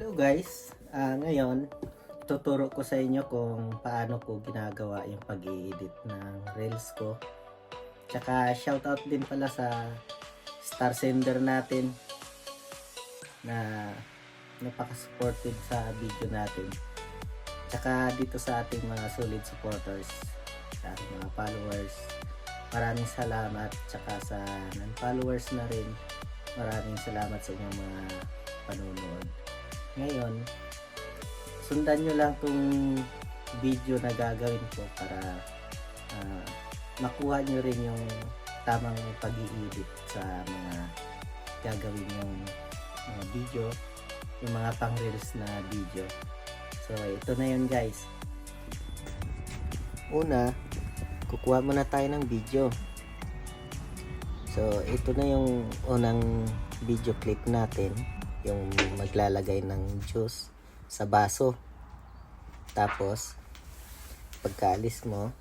Hello guys, ngayon tuturo ko sa inyo kung paano ko ginagawa yung pag-i-edit ng reels ko. Tsaka shoutout din pala sa star sender natin na napaka-supportive sa video natin. Tsaka dito sa ating mga solid supporters, sa ating mga followers, maraming salamat. Tsaka sa non-followers na rin, maraming salamat sa inyong mga panonood. Ngayon, sundan nyo lang tong video na gagawin ko para makuha nyo rin yung tamang pag-i-edit sa mga gagawin yung mga video, yung mga pang reels na video. So ito na yun guys. Una, kukuha muna tayo ng video. So ito na yung unang video clip natin, yung maglalagay ng juice sa baso. Tapos pagkaalis mo,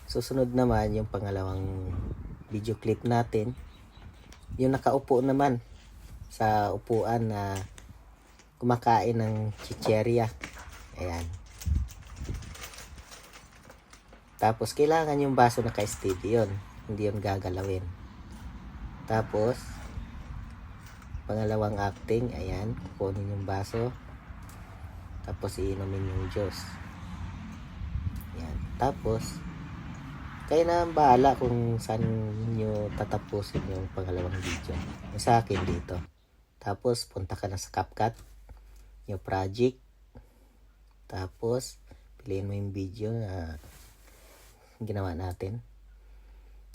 susunod naman yung pangalawang video clip natin, yung nakaupo naman sa upuan na kumakain ng chicheria. Ayan. Tapos kailangan yung baso naka-steady yun, hindi yun gagalawin. Tapos pangalawang acting, ayan, kukunin yung baso, tapos iinumin yung juice. Ayan. Tapos kayo na ang bahala kung saan nyo tatapusin yung pangalawang video. Yung sa akin dito. Tapos punta ka na sa CapCut, yung project, tapos piliin mo yung video na ginawa natin.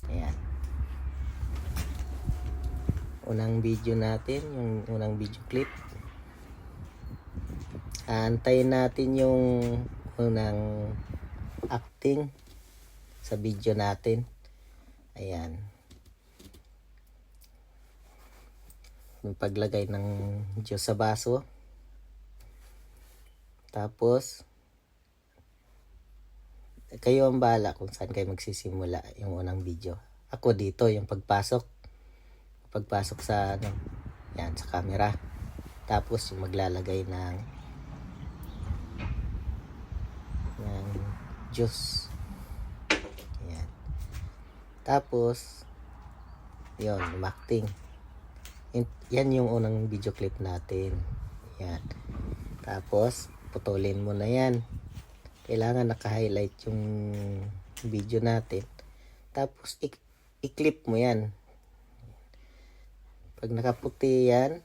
Ayan, unang video natin, yung unang video clip. Antayin natin yung unang acting sa video natin. Ayan, yung paglagay ng juice sa baso. Tapos kayo ang bahala kung saan kayo magsisimula yung unang video. Ako dito, yung pagpasok sa yan, sa camera. Tapos yung maglalagay ng juice. Yan. Tapos yun, acting. Yan yung unang video clip natin. Yan. Tapos putulin mo na yan. Kailangan naka-highlight yung video natin. Tapos i-clip mo yan. Pag nakaputi yan,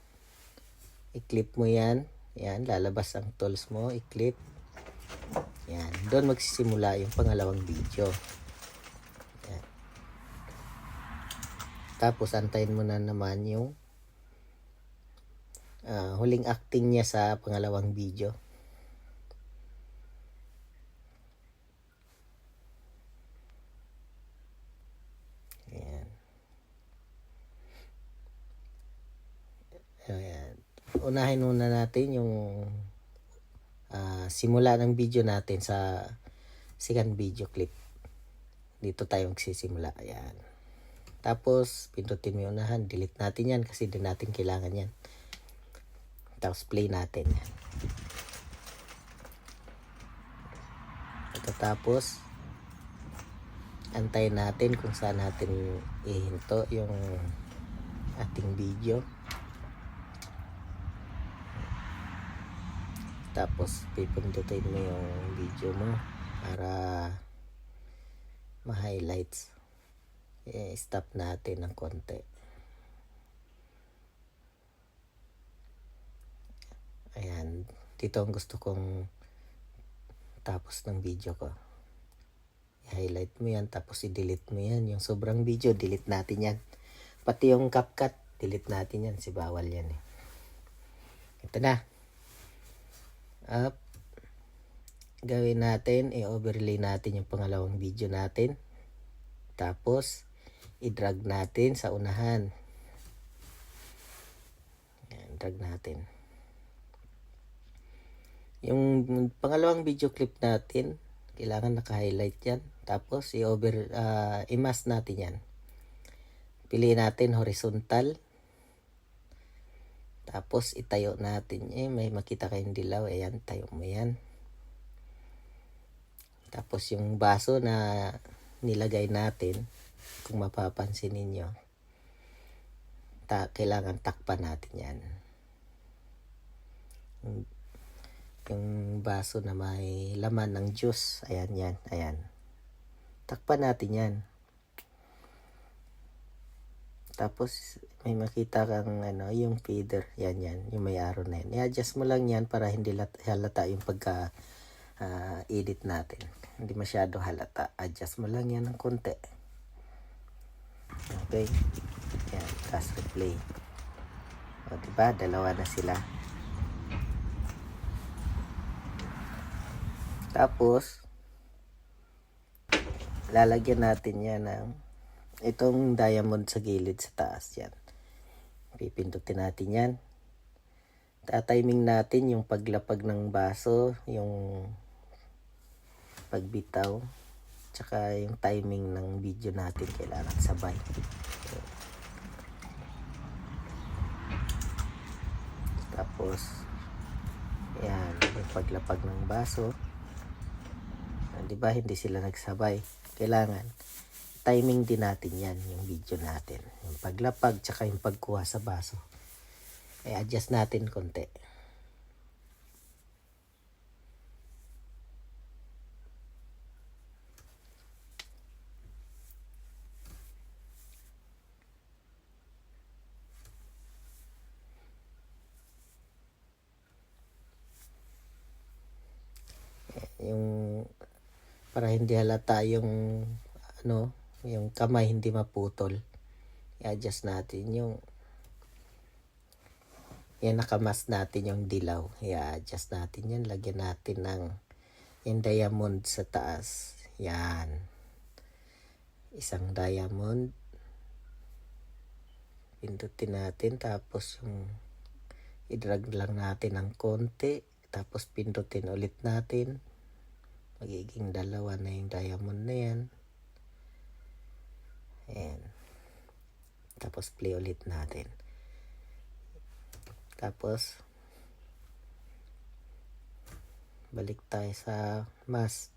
i-clip mo yan. Yan, lalabas ang tools mo, i-clip. Yan, doon magsisimula yung pangalawang video. Yan. Tapos antayin mo na naman yung huling acting niya sa pangalawang video. Ayan. Unahin muna natin yung simula ng video natin sa second video clip. Dito tayo magsisimula. Ayan. Tapos pindutin mo yung unahan, delete natin yan kasi di natin kailangan yan. Tapos play natin yan. Tapos antayin natin kung saan natin ihinto yung ating video. Tapos pipindutin mo yung video mo para ma-highlights. Stop natin ng konti. Ayan, dito ang gusto kong tapos ng video ko. I-highlight mo yan, tapos i-delete mo yan. Yung sobrang video, delete natin yan. Pati yung CapCut, delete natin yan. Si bawal yan eh. Ito na. Up. Gawin natin, i-overlay natin yung pangalawang video natin. Tapos i-drag natin sa unahan. Ayan, drag natin. Yung pangalawang video clip natin, kailangan naka-highlight yan. Tapos i-mask natin yan. Piliin natin horizontal. Tapos itayo natin. May makita kayong dilaw. Ayan, tayo mo yan. Tapos yung baso na nilagay natin, kung mapapansin ninyo, kailangan takpan natin yan. Yung baso na may laman ng juice, ayan yan, ayan. Takpan natin yan. Tapos may makita kang yung feeder, yan, yung may arrow na yan. I-adjust mo lang yan para hindi halata yung pagka edit natin. Hindi masyado halata. Adjust mo lang yan ng konti. Okay. Yan, tapos replay. O diba, dalawa na sila. Tapos lalagyan natin yan ng itong diamond sa gilid sa taas yan. Pipindutin natin yan. Tatiming natin yung paglapag ng baso, yung pagbitaw, tsaka yung timing ng video natin kailangan sabay. Tapos yan, yung paglapag ng baso. Diba hindi sila nagsabay? Kailangan timing din natin yan, yung video natin. Yung paglapag tsaka yung pagkuha sa baso. Adjust natin konti. Yung para hindi halata yung yung kamay hindi maputol. I-adjust natin yung nakamas natin yung dilaw. I-adjust natin yan. Lagyan natin ng yung diamond sa taas. Yan. Isang diamond. Pindutin natin. Tapos yung i-drag lang natin ng konti. Tapos pindutin ulit natin. Magiging dalawa na yung diamond na yan. Ayan. Tapos play ulit natin. Tapos balik tayo sa mask.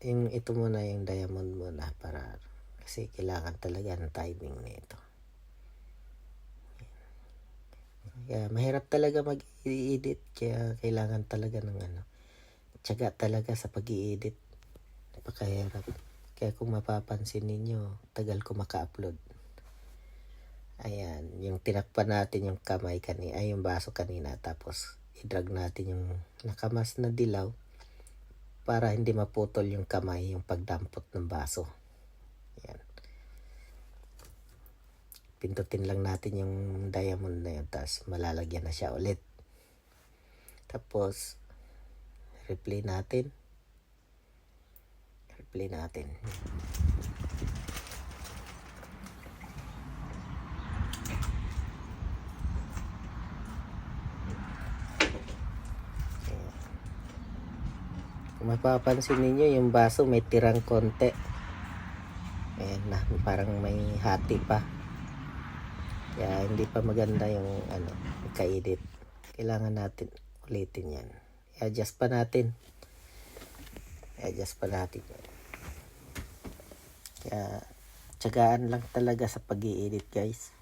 Yung ito muna yung diamond muna para kasi kailangan talaga ng timing nito. Kaya mahirap talaga mag-i-edit, kaya kailangan talaga ng tiyaga talaga sa pag-i-edit. Napakahirap. Kaya kung mapapansin ninyo, tagal ko maka-upload. Ayan, yung tinakpan natin yung kamay kanina, yung baso kanina, tapos i-drag natin yung nakamas na dilaw para hindi maputol yung kamay, yung pagdampot ng baso. Ayan. Pindutin lang natin yung diamond na yun, tapos malalagyan na siya ulit. Tapos replay natin. Replay natin. Kung mapapansin ninyo, yung baso may tirang konti. Ayan na, parang may hati pa. Kaya hindi pa maganda yung ka-edit. Kailangan natin ulitin yan. I-adjust pa natin. I-adjust pa natin yan. Kaya tiyagaan lang talaga sa pag-i-edit, guys.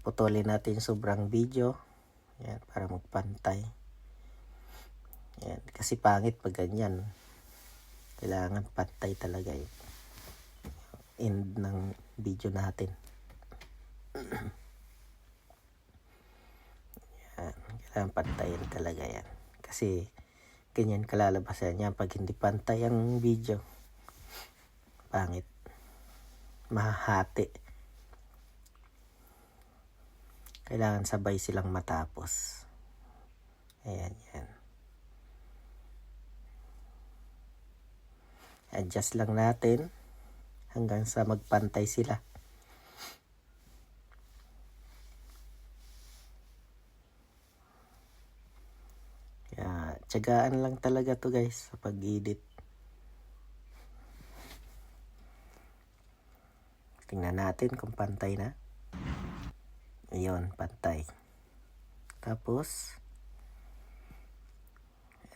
Putulin natin sobrang video. Yan, para magpantay. Yan, kasi pangit pag ganyan. Kailangan pantay talaga yun. End ng video natin. Yan, kailangan pantayin talaga yan. Kasi ganyan kalalabasan niya pag hindi pantay ang video. Pangit. Mahahati. Kailangan sabay silang matapos. Ayan, yan. Adjust lang natin hanggang sa magpantay sila. Kaya tiyagaan lang talaga to, guys, sa pag-edit. Tingnan natin kung pantay na. Ayun, pantay. Tapos,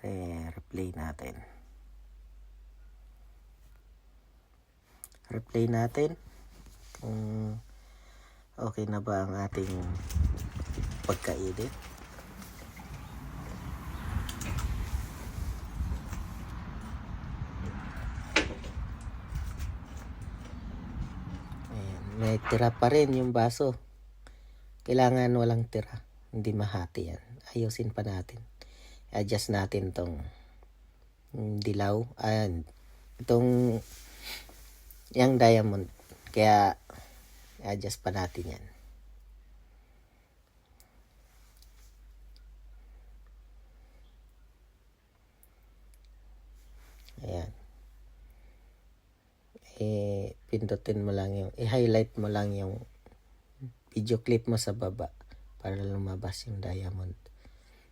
replay natin. Replay natin kung okay na ba ang ating pagka-edit. Ayan, may tira pa rin yung baso. Kailangan walang tira, hindi mahati yan. Ayusin pa natin. Adjust natin tong dilaw. Ayan, itong yung diamond. Kaya adjust pa natin yan. Ayan. Pindutin mo lang yung, i-highlight mo lang yung video clip mo sa baba para lumabas yung diamond.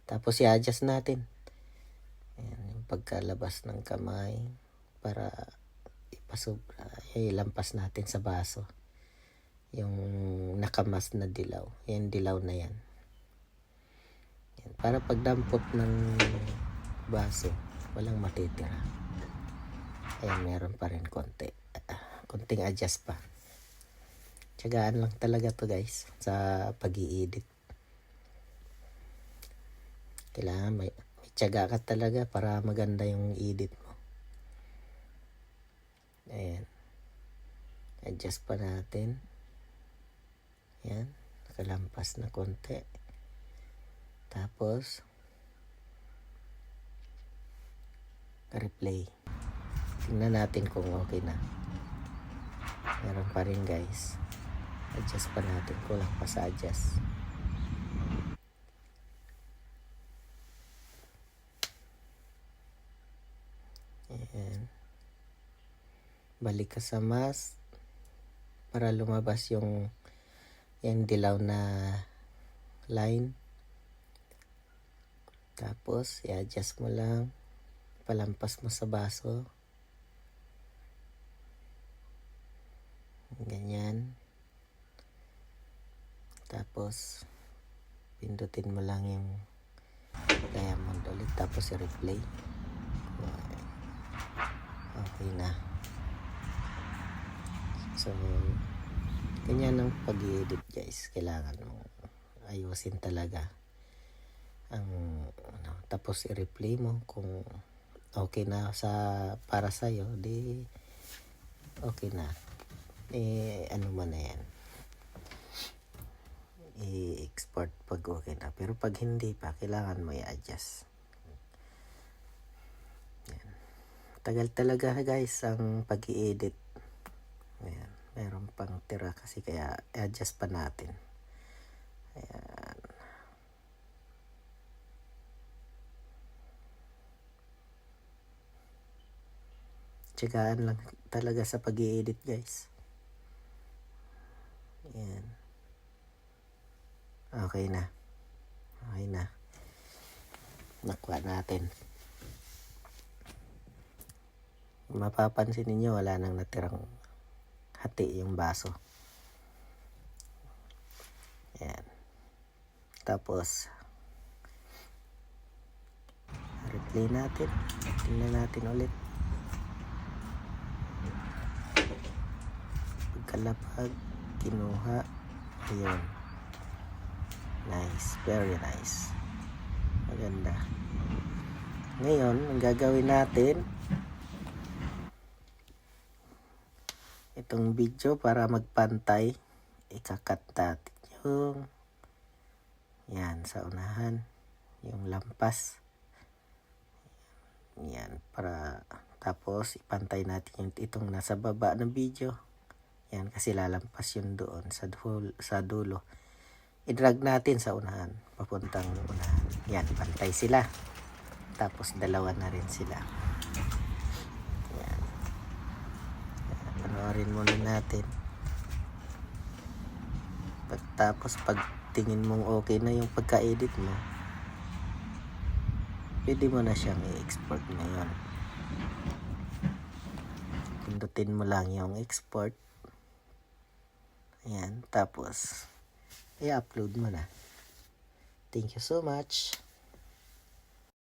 Tapos i-adjust natin. Ayan, yung pagkalabas ng kamay para ipasubra. Ilampas natin sa baso yung nakamas na dilaw. Yan, dilaw na yan. Yan, para pagdampot ng baso, walang matitira. Ayan, meron pa rin konti. Konting adjust pa. Tiyagaan lang talaga to guys sa pag-i-edit. Kailangan may tiyaga ka talaga para maganda yung edit mo. Ayan. Adjust pa natin. Ayan. Nakalampas na konti. Tapos replay. Tingnan natin kung okay na. Meron pa rin guys. Adjust pa natin. Kulang pa sa adjust. Ayan. Balik ka sa mask para lumabas yung dilaw na line. Tapos i-adjust mo lang. Palampas mo sa baso. Ganyan. Tapos pindutin mo lang yung diamond ulit. Tapos i-replay. Okay na. So, ganyan ang pag-edit guys. Kailangan mo ayusin talaga ang tapos i-replay mo kung okay na para sa'yo, di okay na. Ano man na yan, i-export pag okay na. Pero pag hindi pa, kailangan mo i-adjust. Yan. Tagal talaga guys ang pag-i-edit. Ayan. Meron pang tira kasi kaya i-adjust pa natin. Ayan. Tiyagaan lang talaga sa pag-i-edit guys. Ayan. Okay na. Okay na. Nakuha natin. Mapapansin niyo wala nang natirang hati yung baso. Ayan. Tapos replay natin. Tingnan natin ulit. Pagkalapag kinuha. Ayun. Nice. Very nice. Maganda. Ngayon, ang gagawin natin, itong video para magpantay, ikakat natin yung yan sa unahan, yung lampas. Yan, para tapos ipantay natin yung itong nasa baba ng video. Yan, kasi lalampas yun doon sa dulo. I-drag natin sa unahan, papuntang unahan. Yan, pantay sila. Tapos dalawa na rin sila. Yan. Panoorin muna natin. Tapos pag tingin mong okay na yung pagka-edit mo, pwede mo na siyang i-export ngayon. Pindutin mo lang yung export. Ayan, tapos i-upload mo na. Thank you so much.